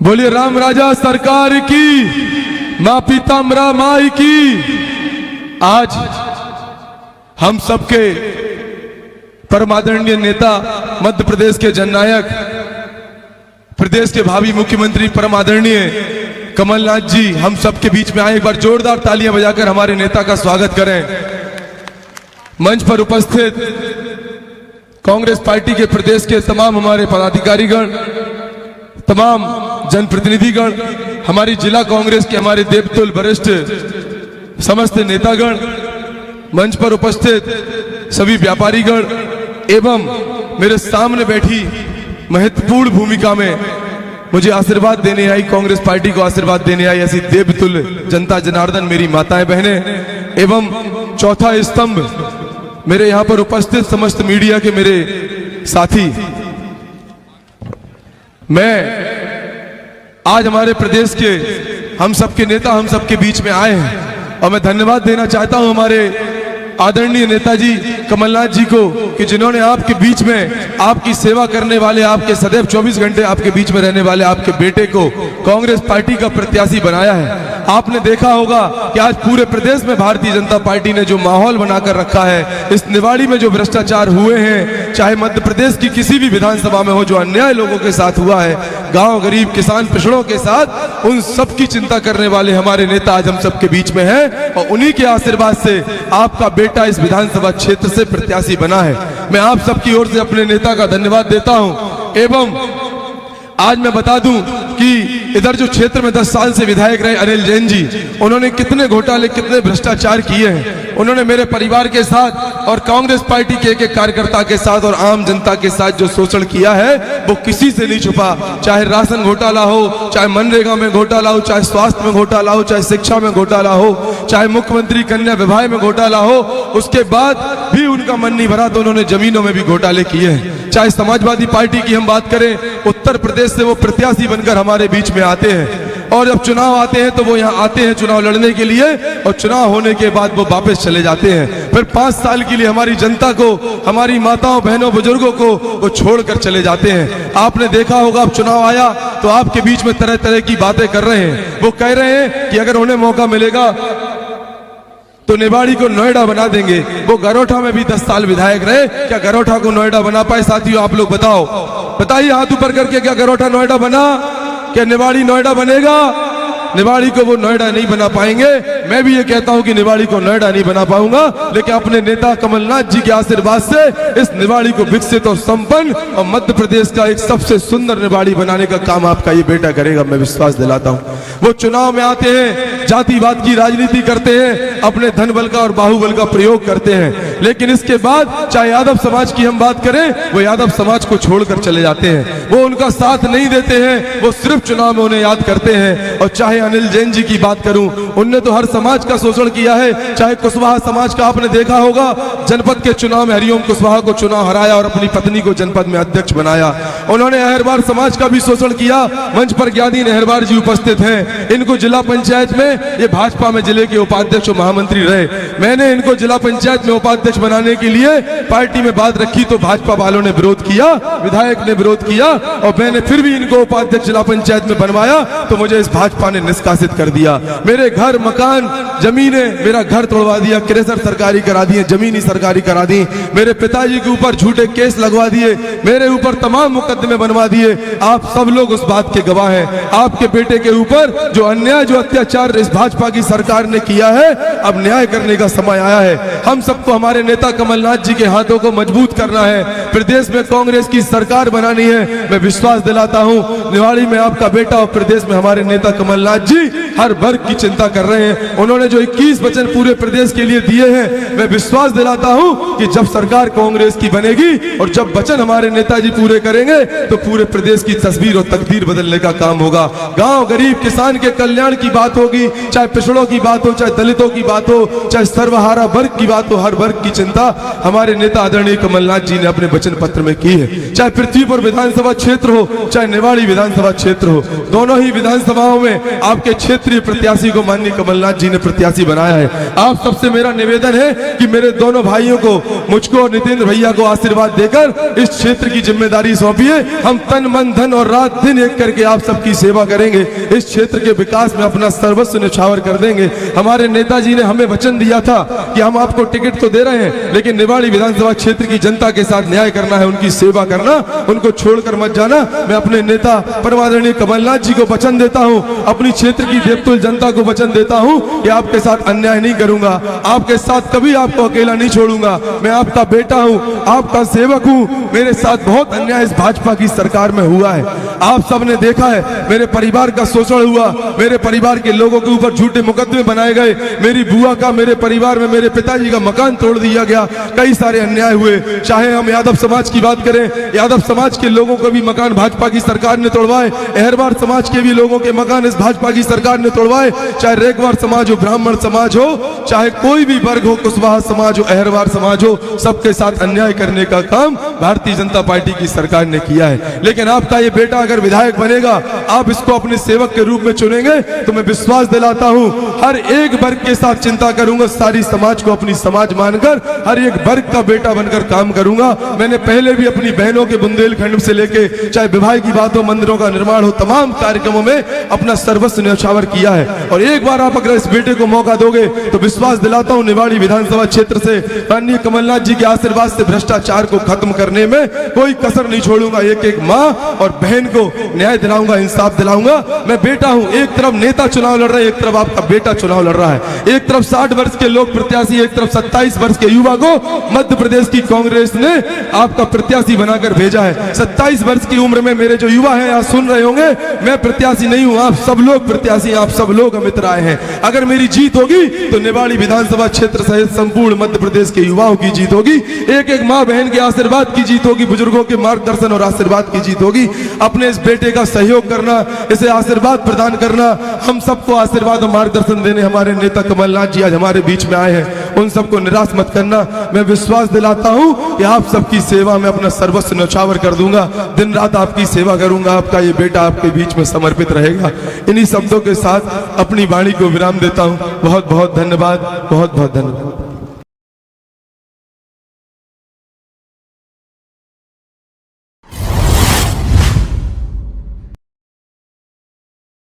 बोलिए राम राजा सरकार की, मां पीताम्बरा माई की। आज हम सबके परम आदरणीय नेता, मध्य प्रदेश के जननायक, प्रदेश के भावी मुख्यमंत्री परम आदरणीय कमलनाथ जी हम सबके बीच में आए। एक बार जोरदार तालियां बजाकर हमारे नेता का स्वागत करें। मंच पर उपस्थित कांग्रेस पार्टी के प्रदेश के तमाम हमारे पदाधिकारीगण, तमाम जनप्रतिनिधिगण, हमारी जिला कांग्रेस के हमारे देवतुल वरिष्ठ समस्त नेतागण, मंच पर उपस्थित सभी व्यापारीगण एवं मेरे सामने बैठी महत्वपूर्ण भूमिका में मुझे आशीर्वाद देने आई, कांग्रेस पार्टी को आशीर्वाद देने आई ऐसी देवतुल जनता जनार्दन, मेरी माताएं बहनें एवं चौथा स्तंभ मेरे यहां पर उपस्थित समस्त मीडिया के मेरे साथी। मैं आज हमारे प्रदेश के हम सबके नेता हम सबके बीच में आए हैं और मैं धन्यवाद देना चाहता हूं हमारे आदरणीय नेताजी कमलनाथ जी को कि जिन्होंने आपके बीच में आपकी सेवा करने वाले, आपके सदैव 24 घंटे आपके बीच में रहने वाले आपके बेटे को कांग्रेस पार्टी का प्रत्याशी बनाया है। आपने देखा होगा कि आज पूरे प्रदेश में भारतीय जनता पार्टी ने जो माहौल बनाकर रखा है, इस निवाड़ी में जो भ्रष्टाचार हुए हैं, चाहे मध्य प्रदेश की किसी भी विधानसभा में हो, जो अन्याय लोगों के साथ हुआ है, गांव गरीब किसान पिछड़ों के साथ, उन सब की चिंता करने वाले हमारे नेता आज हम सबके बीच में हैं और उन्हीं के आशीर्वाद से आपका बेटा इस विधानसभा क्षेत्र से प्रत्याशी बना है। मैं आप सबकी ओर से अपने नेता का धन्यवाद देता हूं। एवं आज मैं बता दूं कि इधर जो क्षेत्र में 10 साल से विधायक रहे अनिल जैन जी, उन्होंने कितने घोटाले, कितने भ्रष्टाचार किए हैं। उन्होंने मेरे परिवार के साथ और कांग्रेस पार्टी के एक कार्यकर्ता के साथ और आम जनता के साथ जो शोषण किया है वो किसी से नहीं छुपा। चाहे राशन घोटाला हो, चाहे मनरेगा में घोटाला हो, चाहे स्वास्थ्य में घोटाला हो, चाहे शिक्षा में घोटाला हो, चाहे मुख्यमंत्री कन्या विवाह में घोटाला हो, उसके बाद भी उनका मन नहीं भरा तो उन्होंने जमीनों में भी घोटाले किए हैं। चाहे समाजवादी पार्टी की हम बात करें, उत्तर प्रदेश से वो प्रत्याशी बनकर हमारे बीच में आते हैं और जब चुनाव आते हैं तो वो यहाँ आते हैं चुनाव लड़ने के लिए और चुनाव होने के बाद वो वापस चले जाते हैं। फिर 5 साल के लिए हमारी जनता को, हमारी माताओं बहनों बुजुर्गों को वो छोड़कर चले जाते हैं। आपने देखा होगा अब चुनाव आया तो आपके बीच में तरह तरह की बातें कर रहे हैं। वो कह रहे हैं कि अगर उन्हें मौका मिलेगा तो निवाड़ी को नोएडा बना देंगे। वो गरोठा में भी 10 साल विधायक रहे, क्या गरोठा को नोएडा बना पाए? साथियों आप लोग बताओ, बताइए हाथ ऊपर करके, क्या गरोठा नोएडा बना? क्या निवाड़ी नोएडा बनेगा? निवाड़ी को वो नोएडा नहीं बना पाएंगे। मैं भी ये कहता हूं कि निवाड़ी को नोएडा नहीं बना पाऊंगा, लेकिन अपने नेता कमलनाथ जी के आशीर्वाद से इस निवाड़ी को विकसित और संपन्न और मध्य प्रदेश का एक सबसे सुंदर निवाड़ी बनाने का काम आपका ये बेटा करेगा, मैं विश्वास दिलाता हूं। वो चुनाव में आते हैं, जातिवाद की राजनीति करते हैं, अपने धन बल का और बाहुबल का प्रयोग करते हैं, लेकिन इसके बाद चाहे यादव समाज की हम बात करें, वो यादव समाज को छोड़कर चले जाते हैं। वो उनका साथ नहीं देते हैं, वो सिर्फ चुनाव में उन्हें याद करते हैं। और चाहे अनिल जैन जी की बात करूं, उनने तो हर समाज का शोषण किया है। चाहे कुशवाहा समाज का आपने देखा होगा, जनपद के चुनाव में हरिओम कुशवाहा को चुनाव हराया और अपनी पत्नी को जनपद में अध्यक्ष बनाया। उन्होंने अहरवार समाज का भी शोषण किया। मंच पर ज्ञानी अहरवार जी उपस्थित हैं। इनको जिला पंचायत में, ये भाजपा में जिले के उपाध्यक्ष और महामंत्री रहे। मैंने इनको जिला पंचायत में उपाध्यक्ष बनाने के लिए पार्टी में बात रखी तो भाजपा वालों ने विरोध किया, विधायक ने विरोध किया और मैंने फिर भी इनको उपाध्यक्ष जिला पंचायत में बनवाया तो मुझे इस भाजपा ने निष्कासित कर दिया। मेरे घर, मकान, जमीनें, मेरा घर तोड़वा दिया, क्रेशर सरकारी करा दिए, जमीनी सरकारी करा दी, मेरे पिताजी के ऊपर झूठे केस लगवा दिए, मेरे ऊपर तमाम मुकदमे बनवा दिए। आप सब लोग उस बात के गवाह हैं। आपके बेटे के ऊपर जो अन्याय, जो अत्याचार इस भाजपा की सरकार ने किया है, अब न्याय करने का समय आया है। हम सबको हमारे नेता कमलनाथ जी के हाथों को मजबूत करना है, प्रदेश में कांग्रेस की सरकार बनानी है। मैं विश्वास दिलाता हूं निवाड़ी में आपका बेटा और प्रदेश में हमारे नेता कमलनाथ जी हर वर्ग की चिंता कर रहे हैं। उन्होंने जो 21 वचन पूरे प्रदेश के लिए दिए हैं, मैं विश्वास दिलाता हूं कि जब सरकार कांग्रेस की बनेगी और जब वचन हमारे नेताजी पूरे करेंगे तो पूरे प्रदेश की तस्वीर और तकदीर बदलने का काम होगा। गांव गरीब किसान के कल्याण की बात होगी, चाहे पिछड़ों की बात हो, चाहे दलितों की बात हो, चाहे सर्वहारा वर्ग की बात हो, हर वर्ग की चिंता हमारे नेता आदरणीय कमलनाथ जी ने अपने वचन पत्र में की है। चाहे पृथ्वीपुर विधानसभा क्षेत्र हो, चाहे निवाड़ी विधानसभा क्षेत्र हो, दोनों ही विधानसभाओं में आपके क्षेत्रीय प्रत्याशी को माननीय कमलनाथ जी ने प्रत्याशी बनाया है। आप सबसे मेरा निवेदन है कि मेरे दोनों भाइयों को, मुझको और नितेंद्र भैया को आशीर्वाद देकर इस क्षेत्र की जिम्मेदारी सौंपिए। हम तन मन धन और रात दिन एक करके आप सबकी सेवा करेंगे, इस क्षेत्र के विकास में अपना सर्वस्व न्यौछावर कर देंगे। हमारे नेताजी ने हमें वचन दिया था कि हम आपको टिकट तो दे रहे हैं, लेकिन निवाड़ी विधानसभा क्षेत्र की जनता के साथ न्याय करना है, उनकी सेवा करना, उनको छोड़कर मत जाना। मैं अपने नेता परम आदरणीय कमलनाथ जी को वचन देता हूं, अपनी क्षेत्र की देवतुल जनता को वचन देता हूं कि आपके साथ अन्याय नहीं करूंगा, आपके साथ कभी आपको अकेला नहीं छोड़ूंगा। मैं आपका बेटा हूं, आपका सेवक हूं। मेरे साथ बहुत अन्याय इस भाजपा की सरकार में हुआ है, आप सबने देखा है। मेरे परिवार का शोषण हुआ, मेरे परिवार के लोगों के ऊपर झूठे मुकदमे बनाए गए, मेरी बुआ का, मेरे परिवार में मेरे पिताजी का मकान तोड़ दिया गया, कई सारे अन्याय हुए। चाहे हम यादव समाज की बात करें, यादव समाज के लोगों को भी मकान भाजपा की सरकार ने तोड़वाए, अहरवार समाज के भी लोगों के मकान इस भाजपा की सरकार ने तोड़वाए। चाहे रेगवार समाज हो, ब्राह्मण समाज हो, चाहे कोई भी वर्ग हो, कुशवाहा समाज हो, अहरवार समाज हो, सबके साथ अन्याय करने का काम भारतीय जनता पार्टी की सरकार ने किया है। लेकिन आपका ये बेटा अगर विधायक बनेगा, आप इसको अपने सेवक के रूप में चुनेंगे, तो मैं विश्वास दिलाता हूं हर एक वर्ग के साथ चिंता करूंगा, सारी समाज को अपनी समाज मानकर हर एक वर्ग का बेटा बनकर काम करूंगा। मैंने पहले भी अपनी बहनों के बुंदेलखंड से लेके चाहे विवाह की बात हो, मंदिरों का निर्माण हो, तमाम कार्यक्रमों में अपना सर्वस्व न्यौछावर किया है। और एक बार आप अगर इस बेटे को मौका दोगे तो विश्वास दिलाता हूं निवाड़ी विधानसभा क्षेत्र से माननीय कमलनाथ जी के आशीर्वाद से भ्रष्टाचार को खत्म करने में कोई कसर नहीं छोड़ूंगा। एक एक माँ और बहन को न्याय दिलाऊंगा, इंसाफ दिलाऊंगा। मैं बेटा हूं, एक तरफ नेता चुनाव लड़ रहा है, एक तरफ आपका बेटा चुनाव लड़ रहा है। एक तरफ 60 वर्ष के लोक प्रत्याशी, एक तरफ 27 वर्ष के युवा को मध्य प्रदेश की कांग्रेस ने आपका प्रत्याशी बनाकर भेजा है। 27 वर्ष की उम्र में मेरे जो युवा हैं आज सुन रहे होंगे, मैं प्रत्याशी नहीं हूं, आप सब लोग प्रत्याशी, आप सब लोग अमित राय हैं। अगर मेरी जीत होगी तो निवाड़ी विधानसभा क्षेत्र सहित संपूर्ण मध्य प्रदेश के युवाओं की जीत होगी, एक एक माँ बहन के आशीर्वाद की जीत होगी, बुजुर्गों के मार्गदर्शन और आशीर्वाद की जीत होगी। अपने इस बेटे का सहयोग करना, इसे आशीर्वाद प्रदान करना, हम सबको आशीर्वाद और मार्गदर्शन देने हमारे नेता कमलनाथ जी आज हमारे बीच में आए हैं, उन सबको निराश मत करना। मैं विश्वास दिलाता हूं कि आप सबकी सेवा में अपना सर्वस्व न्यौछावर कर दूंगा, दिन रात आपकी सेवा करूंगा, आपका ये बेटा आपके बीच में समर्पित रहेगा। इन्हीं शब्दों के साथ अपनी वाणी को विराम देता हूं। बहुत बहुत धन्यवाद, बहुत बहुत धन्यवाद।